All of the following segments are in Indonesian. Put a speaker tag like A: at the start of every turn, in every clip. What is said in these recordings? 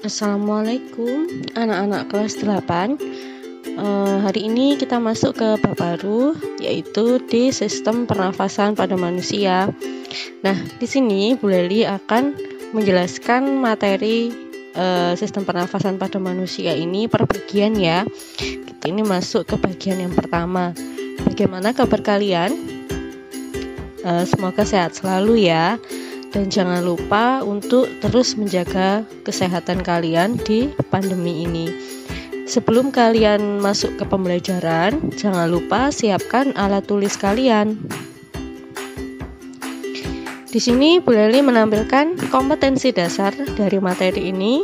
A: Assalamualaikum anak-anak kelas 8. Hari ini kita masuk ke bab baru, yaitu di sistem pernafasan pada manusia. Nah, di sini Bu Leli akan menjelaskan materi sistem pernafasan pada manusia ini per bagian ya. Kita ini masuk ke bagian yang pertama. Bagaimana kabar kalian? Semoga sehat selalu ya. Dan jangan lupa untuk terus menjaga kesehatan kalian di pandemi ini. Sebelum kalian masuk ke pembelajaran, jangan lupa siapkan alat tulis kalian. Di sini Bu Leli menampilkan kompetensi dasar dari materi ini,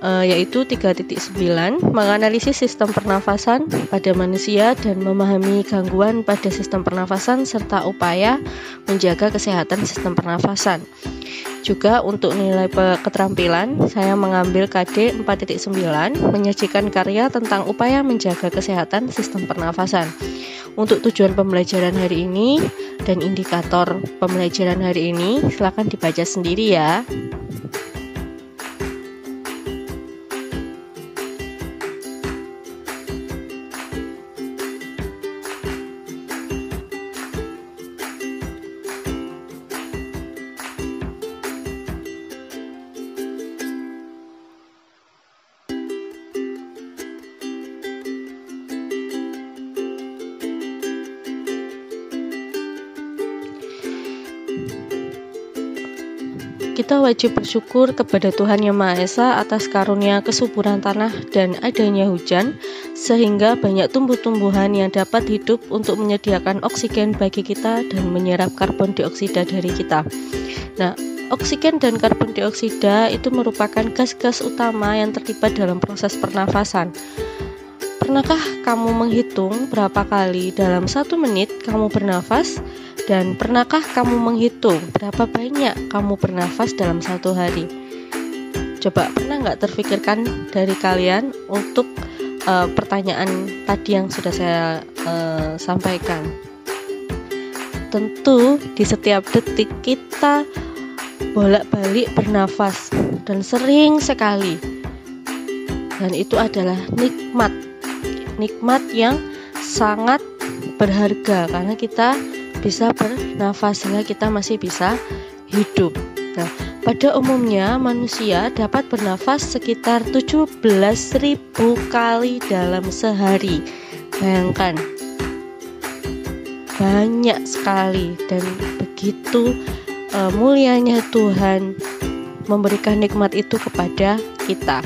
A: yaitu 3.9, menganalisis sistem pernafasan pada manusia dan memahami gangguan pada sistem pernafasan serta upaya menjaga kesehatan sistem pernafasan. Juga untuk nilai keterampilan, saya mengambil KD 4.9, menyajikan karya tentang upaya menjaga kesehatan sistem pernafasan. Untuk tujuan pembelajaran hari ini dan indikator pembelajaran hari ini, silakan dibaca sendiri ya. Kita wajib bersyukur kepada Tuhan Yang Maha Esa atas karunia kesuburan tanah dan adanya hujan, sehingga banyak tumbuh-tumbuhan yang dapat hidup untuk menyediakan oksigen bagi kita dan menyerap karbon dioksida dari kita. Nah, oksigen dan karbon dioksida itu merupakan gas-gas utama yang terlibat dalam proses pernafasan. Pernahkah kamu menghitung berapa kali dalam 1 menit kamu bernafas? Dan pernahkah kamu menghitung berapa banyak kamu bernafas dalam 1 hari? Coba pernah nggak terfikirkan dari kalian untuk pertanyaan tadi yang sudah saya sampaikan? Tentu di setiap detik kita bolak-balik bernafas dan sering sekali. Dan itu adalah nikmat yang sangat berharga karena kita bisa bernafas sehingga kita masih bisa hidup. Nah, pada umumnya manusia dapat bernafas sekitar 17.000 kali dalam sehari. Bayangkan, banyak sekali, dan begitu mulianya Tuhan memberikan nikmat itu kepada kita.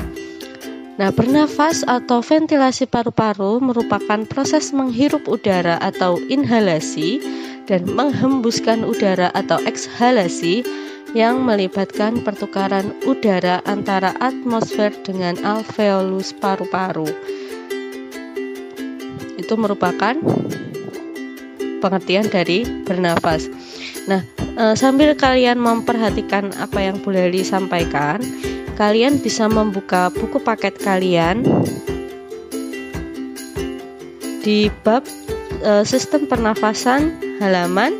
A: Nah, bernafas atau ventilasi paru-paru merupakan proses menghirup udara atau inhalasi dan menghembuskan udara atau ekshalasi yang melibatkan pertukaran udara antara atmosfer dengan alveolus paru-paru. Itu merupakan pengertian dari bernafas. Nah, sambil kalian memperhatikan apa yang Bu Leli sampaikan, kalian bisa membuka buku paket kalian di bab sistem pernafasan halaman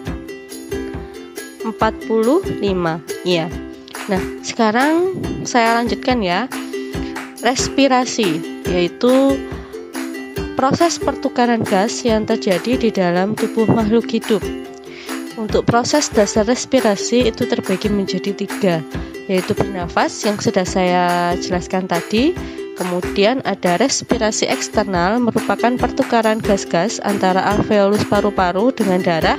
A: 45 ya. Nah, sekarang saya lanjutkan ya. Respirasi, yaitu proses pertukaran gas yang terjadi di dalam tubuh makhluk hidup. Untuk proses dasar respirasi itu terbagi menjadi 3, yaitu bernafas yang sudah saya jelaskan tadi. Kemudian ada respirasi eksternal, merupakan pertukaran gas-gas antara alveolus paru-paru dengan darah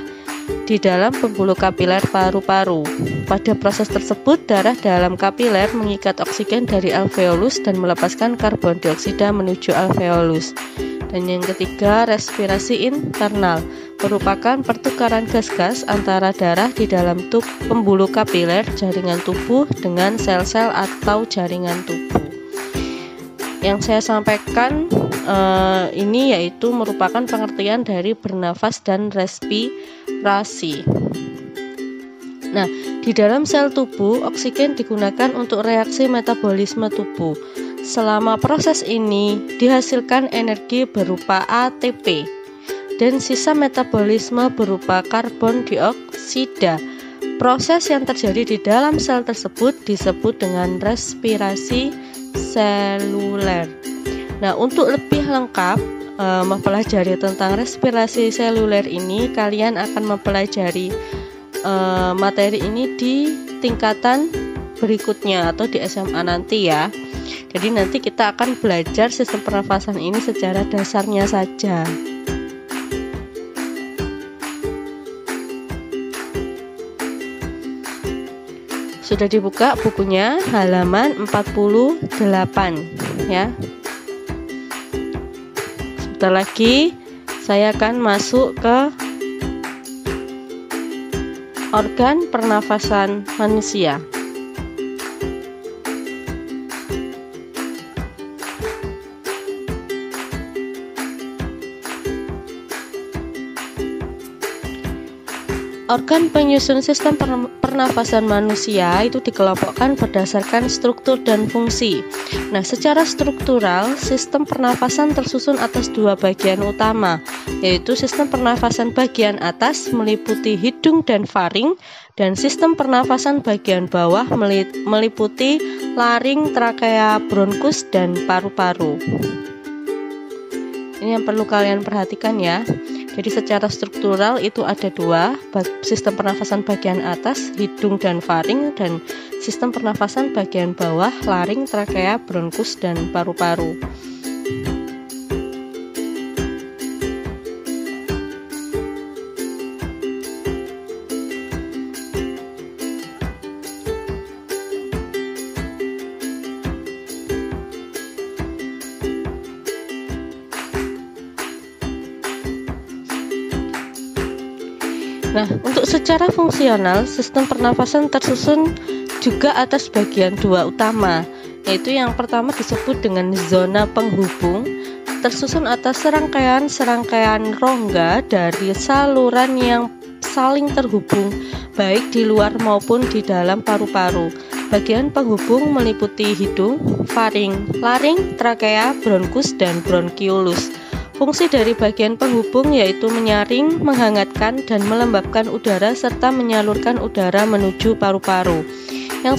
A: di dalam pembuluh kapiler paru-paru. Pada proses tersebut, darah dalam kapiler mengikat oksigen dari alveolus dan melepaskan karbon dioksida menuju alveolus. Dan yang ketiga, respirasi internal, merupakan pertukaran gas-gas antara darah di dalam pembuluh kapiler jaringan tubuh dengan sel-sel atau jaringan tubuh. Yang saya sampaikan ini yaitu merupakan pengertian dari bernafas dan respirasi. Nah, di dalam sel tubuh, oksigen digunakan untuk reaksi metabolisme tubuh. Selama proses ini dihasilkan energi berupa ATP dan sisa metabolisme berupa karbon dioksida. Proses yang terjadi di dalam sel tersebut disebut dengan respirasi seluler. Nah, untuk lebih lengkap mempelajari tentang respirasi seluler ini, kalian akan mempelajari materi ini di tingkatan berikutnya atau di SMA nanti ya. Jadi nanti kita akan belajar sistem pernafasan ini secara dasarnya saja. Sudah dibuka bukunya halaman 48 ya. Sebentar lagi saya akan masuk ke organ pernafasan manusia. Organ penyusun sistem pernafasan manusia itu dikelompokkan berdasarkan struktur dan fungsi. Nah, secara struktural, sistem pernafasan tersusun atas dua bagian utama, yaitu sistem pernafasan bagian atas meliputi hidung dan faring, dan sistem pernafasan bagian bawah meliputi laring, trakea, bronkus, dan paru-paru. Ini yang perlu kalian perhatikan ya. Jadi secara struktural itu ada dua, sistem pernafasan bagian atas, hidung dan faring, dan sistem pernafasan bagian bawah, laring, trakea, bronkus, dan paru-paru. Nah, untuk secara fungsional, sistem pernafasan tersusun juga atas bagian dua utama, yaitu yang pertama disebut dengan zona penghubung, tersusun atas serangkaian rongga dari saluran yang saling terhubung, baik di luar maupun di dalam paru-paru. Bagian penghubung meliputi hidung, faring, laring, trakea, bronkus, dan bronkiolus. Fungsi dari bagian penghubung yaitu menyaring, menghangatkan, dan melembabkan udara serta menyalurkan udara menuju paru-paru. Bagian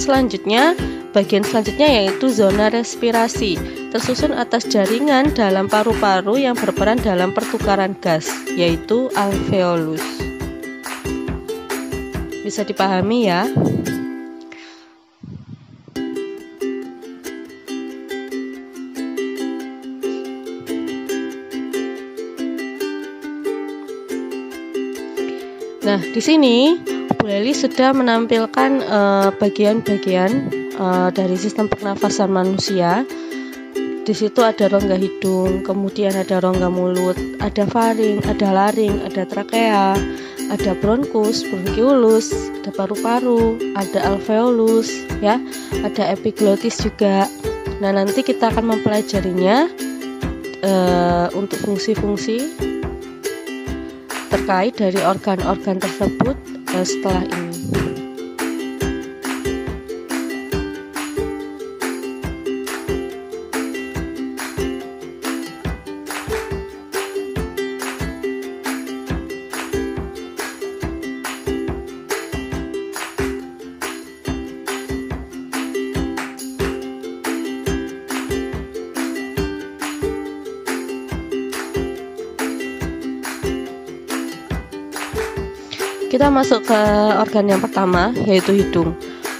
A: selanjutnya yaitu zona respirasi, tersusun atas jaringan dalam paru-paru yang berperan dalam pertukaran gas, yaitu alveolus. Bisa dipahami ya? Nah, di sini Bu Leli sudah menampilkan bagian-bagian dari sistem pernafasan manusia. Di situ ada rongga hidung, kemudian ada rongga mulut, ada faring, ada laring, ada trakea, ada bronkus, bronkiolus, ada paru-paru, ada alveolus, ya, ada epiglotis juga. Nah, nanti kita akan mempelajarinya untuk fungsi-fungsi terkait dari organ-organ tersebut setelah ini. Kita masuk ke organ yang pertama, yaitu hidung.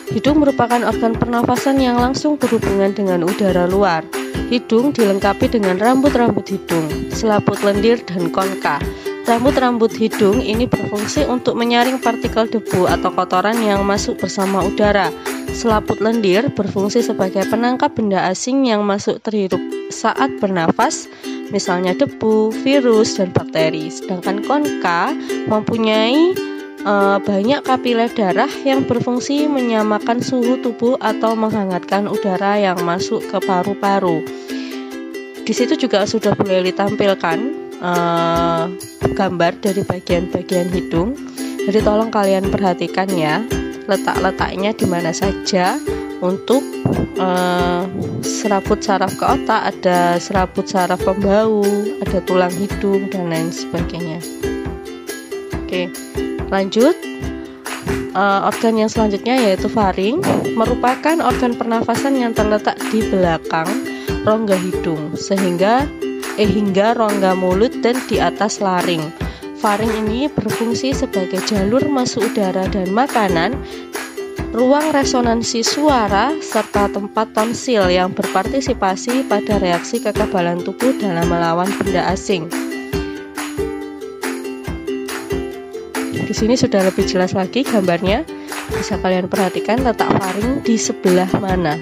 A: Hidung merupakan organ pernafasan yang langsung berhubungan dengan udara luar. Hidung dilengkapi dengan rambut-rambut hidung, selaput lendir, dan konka. Rambut-rambut hidung ini berfungsi untuk menyaring partikel debu atau kotoran yang masuk bersama udara. Selaput lendir berfungsi sebagai penangkap benda asing yang masuk terhirup saat bernafas, misalnya debu, virus, dan bakteri. Sedangkan konka mempunyai banyak kapiler darah yang berfungsi menyamakan suhu tubuh atau menghangatkan udara yang masuk ke paru-paru. Di situ juga sudah boleh ditampilkan gambar dari bagian-bagian hidung. Jadi tolong kalian perhatikan ya, letak-letaknya di mana saja. Untuk serabut saraf ke otak, ada serabut saraf pembau, ada tulang hidung, dan lain sebagainya. Oke, lanjut.
B: organ yang selanjutnya yaitu faring, merupakan organ pernafasan yang terletak di belakang rongga hidung hingga rongga mulut dan di atas laring. Faring ini berfungsi sebagai jalur masuk udara dan makanan, ruang resonansi suara, serta tempat tonsil yang berpartisipasi pada reaksi kekebalan tubuh dalam melawan benda asing. Di sini sudah lebih jelas lagi gambarnya. Bisa kalian perhatikan letak faring di sebelah mana.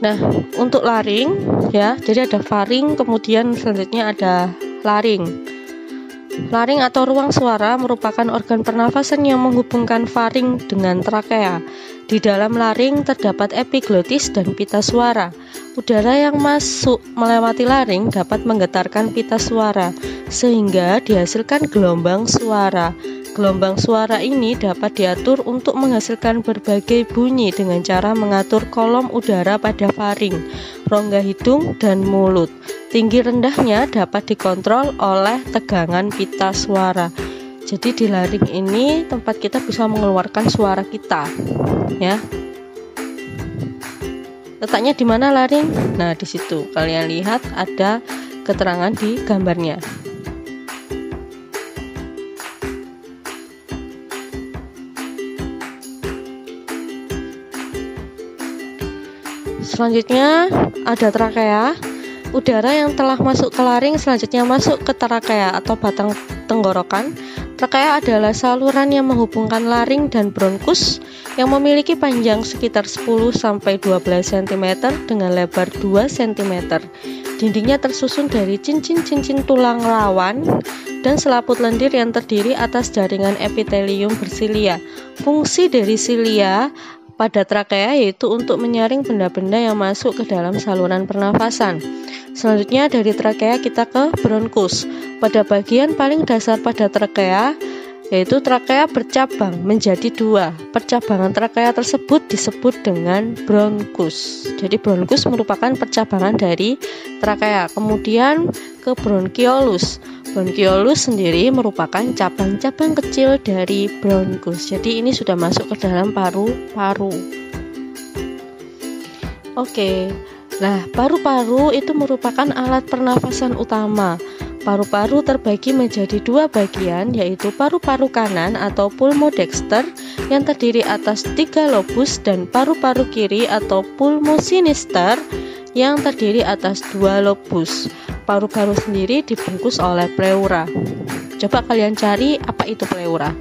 B: Nah, untuk laring ya, jadi ada faring, kemudian selanjutnya ada laring. Laring atau ruang suara merupakan organ pernafasan yang menghubungkan faring dengan trakea. Di dalam laring terdapat epiglotis dan pita suara. Udara yang masuk melewati laring dapat menggetarkan pita suara, sehingga dihasilkan gelombang suara. Gelombang suara ini dapat diatur untuk menghasilkan berbagai bunyi dengan cara mengatur kolom udara pada faring, rongga hidung, dan mulut. Tinggi rendahnya dapat dikontrol oleh tegangan pita suara. Jadi di laring ini tempat kita bisa mengeluarkan suara kita, ya. Letaknya di mana laring? Nah, di situ kalian lihat ada keterangan di gambarnya. Selanjutnya ada trakea. Udara yang telah masuk ke laring selanjutnya masuk ke trakea atau batang tenggorokan. Trakea adalah saluran yang menghubungkan laring dan bronkus yang memiliki panjang sekitar 10-12 cm dengan lebar 2 cm. Dindingnya tersusun dari cincin-cincin tulang rawan dan selaput lendir yang terdiri atas jaringan epitelium bersilia. Fungsi dari silia pada trakea yaitu untuk menyaring benda-benda yang masuk ke dalam saluran pernafasan. Selanjutnya dari trakea kita ke bronkus. Pada bagian paling dasar pada trakea yaitu trakea bercabang menjadi 2. Percabangan trakea tersebut disebut dengan bronkus. Jadi bronkus merupakan percabangan dari trakea. Kemudian ke bronkiolus. Bronkiolus sendiri merupakan cabang-cabang kecil dari bronkus. Jadi ini sudah masuk ke dalam paru-paru. Oke. Nah, paru-paru itu merupakan alat pernafasan utama. Paru-paru terbagi menjadi 2 bagian, yaitu paru-paru kanan atau pulmodexter yang terdiri atas 3 lobus dan paru-paru kiri atau pulmosinister yang terdiri atas 2 lobus. Paru-paru sendiri dibungkus oleh pleura. Coba kalian cari apa itu pleura.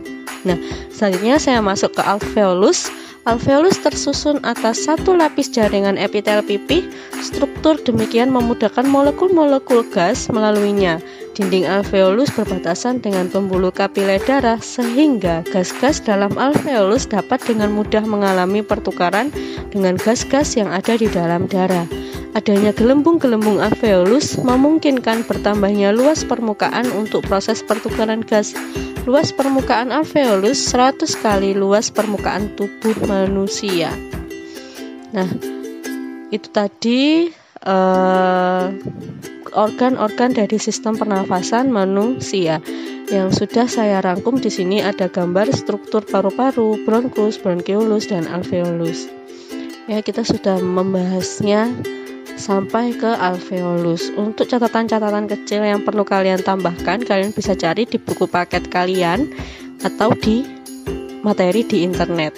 B: Nah, selanjutnya saya masuk ke alveolus. Alveolus tersusun atas 1 lapis jaringan epitel pipih. Struktur demikian memudahkan molekul-molekul gas melaluinya. Dinding alveolus berbatasan dengan pembuluh kapilé darah sehingga gas-gas dalam alveolus dapat dengan mudah mengalami pertukaran dengan gas-gas yang ada di dalam darah. Adanya gelembung-gelembung alveolus memungkinkan bertambahnya luas permukaan untuk proses pertukaran gas. Luas permukaan alveolus 100 kali luas permukaan tubuh manusia. Nah, itu tadi organ-organ dari sistem pernafasan manusia yang sudah saya rangkum. Di sini ada gambar struktur paru-paru, bronkus, bronkiolus, dan alveolus. Ya, kita sudah membahasnya sampai ke alveolus. Untuk catatan-catatan kecil yang perlu kalian tambahkan, kalian bisa cari di buku paket kalian atau di materi di internet.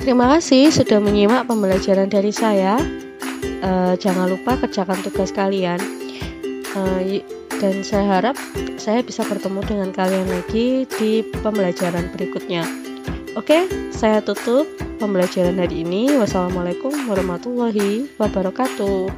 B: Terima kasih sudah menyimak pembelajaran dari saya. Jangan lupa kerjakan tugas kalian, dan saya harap saya bisa bertemu dengan kalian lagi di pembelajaran berikutnya. Oke, saya tutup pembelajaran hari ini. Wassalamualaikum warahmatullahi wabarakatuh.